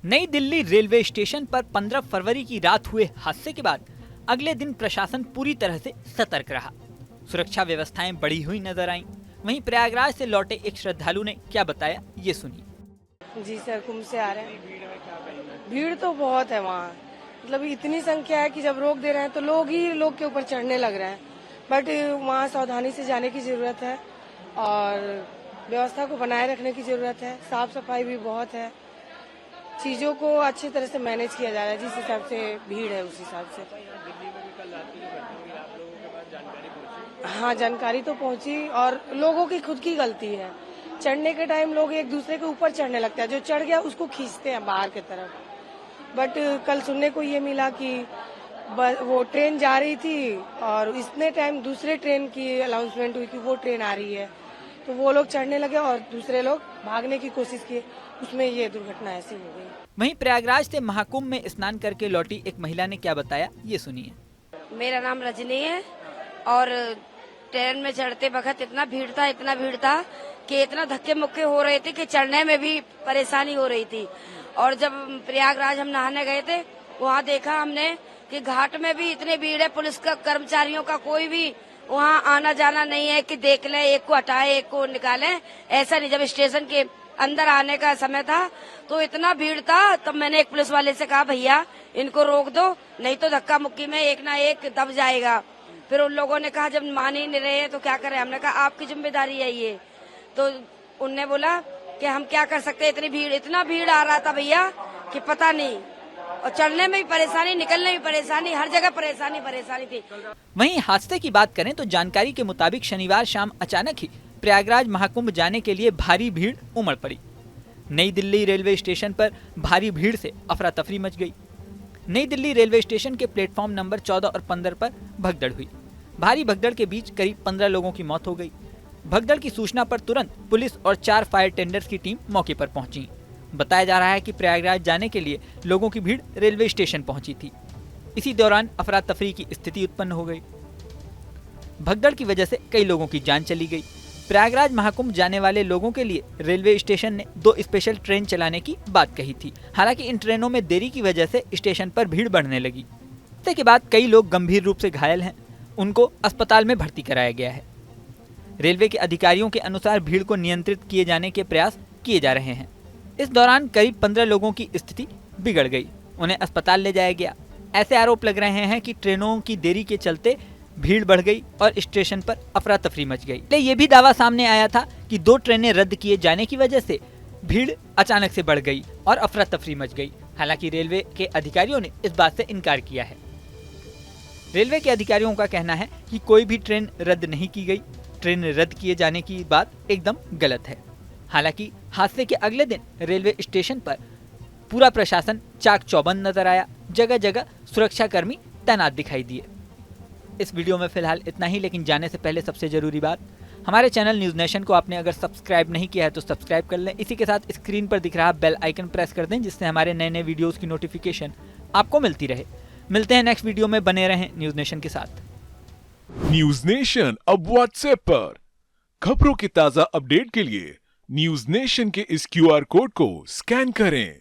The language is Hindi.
नई दिल्ली रेलवे स्टेशन पर 15 फरवरी की रात हुए हादसे के बाद अगले दिन प्रशासन पूरी तरह से सतर्क रहा। सुरक्षा व्यवस्थाएं बढ़ी हुई नजर आईं। वहीं प्रयागराज से लौटे एक श्रद्धालु ने क्या बताया, ये सुनिए। जी सर, कुंभ से आ रहे हैं। भीड़ तो बहुत है वहाँ, मतलब इतनी संख्या है कि जब रोक दे रहे हैं तो लोग के ऊपर चढ़ने लग रहे हैं। बट वहाँ सावधानी से जाने की जरूरत है और व्यवस्था को बनाए रखने की जरूरत है। साफ सफाई भी बहुत है, चीजों को अच्छी तरह से मैनेज किया जा रहा है। जिस हिसाब से भीड़ है उस हिसाब से। हाँ, जानकारी तो पहुंची और लोगों की खुद की गलती है। चढ़ने के टाइम लोग एक दूसरे के ऊपर चढ़ने लगते हैं, जो चढ़ गया उसको खींचते हैं बाहर की तरफ। बट कल सुनने को ये मिला कि वो ट्रेन जा रही थी और इतने टाइम दूसरे ट्रेन की अनाउंसमेंट हुई कि वो ट्रेन आ रही है, तो वो लोग चढ़ने लगे और दूसरे लोग भागने की कोशिश किए, उसमें ये दुर्घटना ऐसी हो गई। वहीं प्रयागराज से महाकुंभ में स्नान करके लौटी एक महिला ने क्या बताया, ये सुनिए। मेरा नाम रजनी है और ट्रेन में चढ़ते वक्त इतना भीड़ था कि इतना धक्के मुक्के हो रहे थे कि चढ़ने में भी परेशानी हो रही थी। और जब प्रयागराज हम नहाने गए थे, वहाँ देखा हमने कि घाट में भी इतनी भीड़ है। पुलिस का कर्मचारियों का कोई भी वहाँ आना जाना नहीं है कि देख ले, एक को हटाए एक को निकाले, ऐसा नहीं। जब स्टेशन के अंदर आने का समय था तो इतना भीड़ था, तब मैंने एक पुलिस वाले से कहा, भैया इनको रोक दो, नहीं तो धक्का मुक्की में एक ना एक दब जाएगा। फिर उन लोगों ने कहा, जब मान ही नहीं रहे तो क्या करें। हमने कहा आपकी जिम्मेदारी है ये। तो उनने बोला कि हम क्या कर सकते, इतना भीड़ आ रहा था भैया कि पता नहीं। और चढ़ने में भी परेशानी, निकलने में भी परेशानी, हर जगह परेशानी थी। वहीं हादसे की बात करें तो जानकारी के मुताबिक शनिवार शाम अचानक ही प्रयागराज महाकुंभ जाने के लिए भारी भीड़ उमड़ पड़ी। नई दिल्ली रेलवे स्टेशन पर भारी भीड़ से अफरा तफरी मच गई। नई दिल्ली रेलवे स्टेशन के प्लेटफॉर्म नंबर 14 और 15 पर भगदड़ हुई। भारी भगदड़ के बीच करीब 15 लोगों की मौत हो गई। भगदड़ की सूचना पर तुरंत पुलिस और 4 फायर टेंडर्स की टीम मौके पर पहुंची। बताया जा रहा है कि प्रयागराज जाने के लिए लोगों की भीड़ रेलवे स्टेशन पहुंची थी। इसी दौरान अफरा तफरी की स्थिति उत्पन्न हो गई। भगदड़ की वजह से कई लोगों की जान चली गई। प्रयागराज महाकुंभ जाने वाले लोगों के लिए रेलवे स्टेशन ने 2 स्पेशल ट्रेन चलाने की बात कही थी। हालांकि इन ट्रेनों में देरी की वजह से स्टेशन पर भीड़ बढ़ने लगी। इसके बाद कई लोग गंभीर रूप से घायल हैं, उनको अस्पताल में भर्ती कराया गया है। रेलवे के अधिकारियों के अनुसार भीड़ को नियंत्रित किए जाने के प्रयास किए जा रहे हैं। इस दौरान करीब 15 लोगों की स्थिति बिगड़ गई, उन्हें अस्पताल ले जाया गया। ऐसे आरोप लग रहे हैं कि ट्रेनों की देरी के चलते भीड़ बढ़ गई और स्टेशन पर अफरा तफरी मच गई। ये भी दावा सामने आया था कि 2 ट्रेनें रद्द किए जाने की वजह से भीड़ अचानक से बढ़ गई और अफरा तफरी मच गई। हालांकि रेलवे के अधिकारियों ने इस बात से इनकार किया है। रेलवे के अधिकारियों का कहना है कि कोई भी ट्रेन रद्द नहीं की गई। ट्रेन रद्द किए जाने की बात एकदम गलत है। हालांकि हादसे के अगले दिन रेलवे स्टेशन पर पूरा प्रशासन चाक चौबंद नजर आया। जगह जगह सुरक्षा कर्मी तैनात दिखाई दिए। इस वीडियो में फिलहाल इतना ही, लेकिन जाने से पहले सबसे जरूरी बात, हमारे चैनल न्यूज़ नेशन को आपने अगर सब्सक्राइब नहीं किया है तो सब्सक्राइब कर लें। इसी के साथ स्क्रीन पर दिख रहा बेल आइकन प्रेस कर दें, जिससे हमारे नए नए वीडियोस की नोटिफिकेशन आपको मिलती रहे। मिलते हैं नेक्स्ट वीडियो में, बने रहें न्यूज़ नेशन के साथ। न्यूज़ नेशन अब व्हाट्सएप पर खबरों की ताजा अपडेट के लिए न्यूज़ नेशन के इस QR कोड को स्कैन करें।